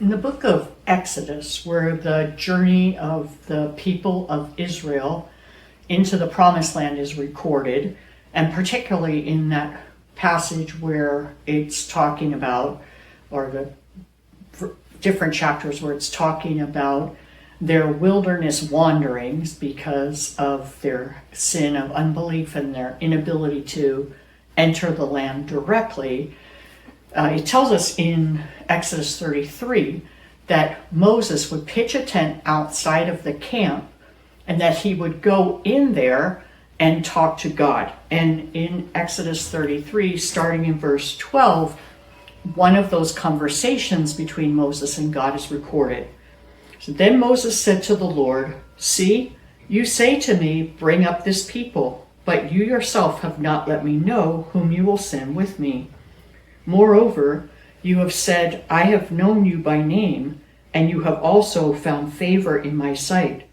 In the book of Exodus, where the journey of the people of Israel into the promised land is recorded, and particularly in that passage where it's talking about, or the different chapters where it's talking about their wilderness wanderings because of their sin of unbelief and their inability to enter the land directly. It tells us in Exodus 33 that Moses would pitch a tent outside of the camp and that he would go in there and talk to God. And in Exodus 33, starting in verse 12, one of those conversations between Moses and God is recorded. So then Moses said to the Lord, "See, you say to me, bring up this people, but you yourself have not let me know whom you will send with me. Moreover, you have said, I have known you by name, and you have also found favor in my sight.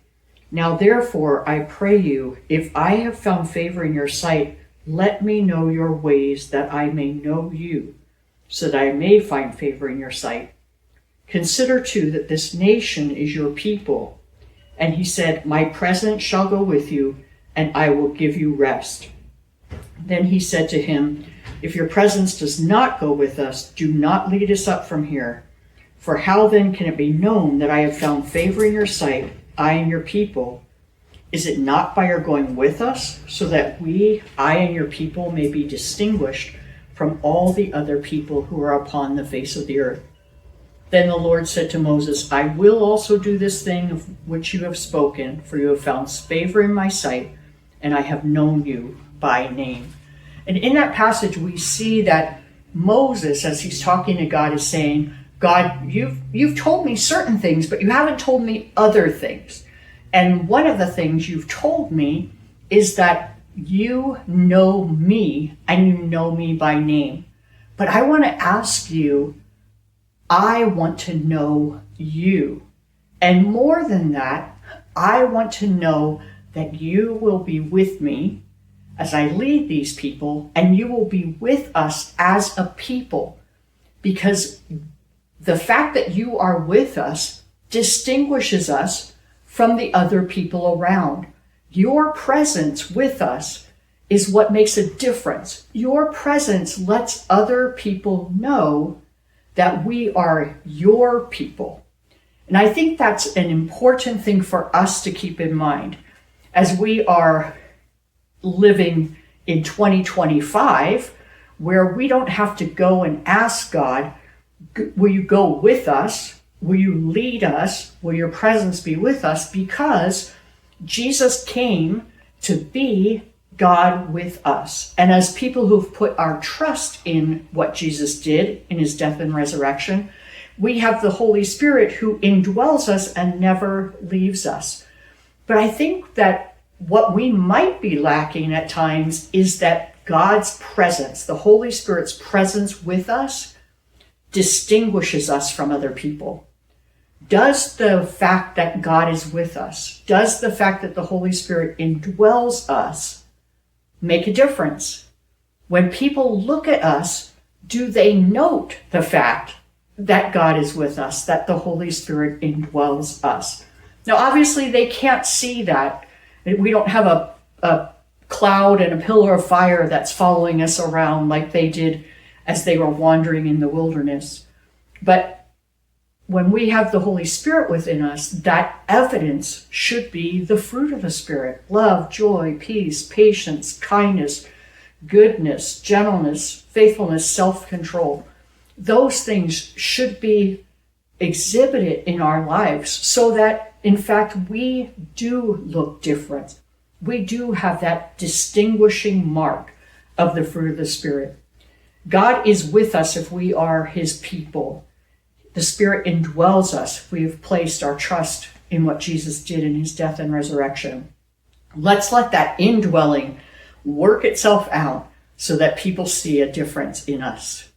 Now therefore, I pray you, if I have found favor in your sight, let me know your ways that I may know you, so that I may find favor in your sight. Consider too that this nation is your people." And he said, "My presence shall go with you, and I will give you rest." Then he said to him, "If your presence does not go with us, do not lead us up from here. For how then can it be known that I have found favor in your sight, I and your people? Is it not by your going with us, so that I and your people may be distinguished from all the other people who are upon the face of the earth?" Then the Lord said to Moses, "I will also do this thing of which you have spoken, for you have found favor in my sight, and I have known you by name." And in that passage, we see that Moses, as he's talking to God, is saying, "God, you've told me certain things, but you haven't told me other things. And one of the things you've told me is that you know me and you know me by name. But I want to ask you, I want to know you. And more than that, I want to know that you will be with me as I lead these people, and you will be with us as a people. Because the fact that you are with us distinguishes us from the other people around. Your presence with us is what makes a difference. Your presence lets other people know that we are your people." And I think that's an important thing for us to keep in mind as we are living in 2025, where we don't have to go and ask God, will you go with us? Will you lead us? Will your presence be with us? Because Jesus came to be God with us. And as people who've put our trust in what Jesus did in his death and resurrection, we have the Holy Spirit who indwells us and never leaves us. But I think that what we might be lacking at times is that God's presence, the Holy Spirit's presence with us, distinguishes us from other people. Does the fact that God is with us, does the fact that the Holy Spirit indwells us make a difference? When people look at us, do they note the fact that God is with us, that the Holy Spirit indwells us? Now, obviously, they can't see that. We don't have a cloud and a pillar of fire that's following us around like they did as they were wandering in the wilderness. But when we have the Holy Spirit within us, that evidence should be the fruit of the Spirit: love, joy, peace, patience, kindness, goodness, gentleness, faithfulness, self-control. Those things should be exhibited in our lives so that, in fact, we do look different. We do have that distinguishing mark of the fruit of the Spirit. God is with us if we are his people. The Spirit indwells us if we have placed our trust in what Jesus did in his death and resurrection. Let's let that indwelling work itself out so that people see a difference in us.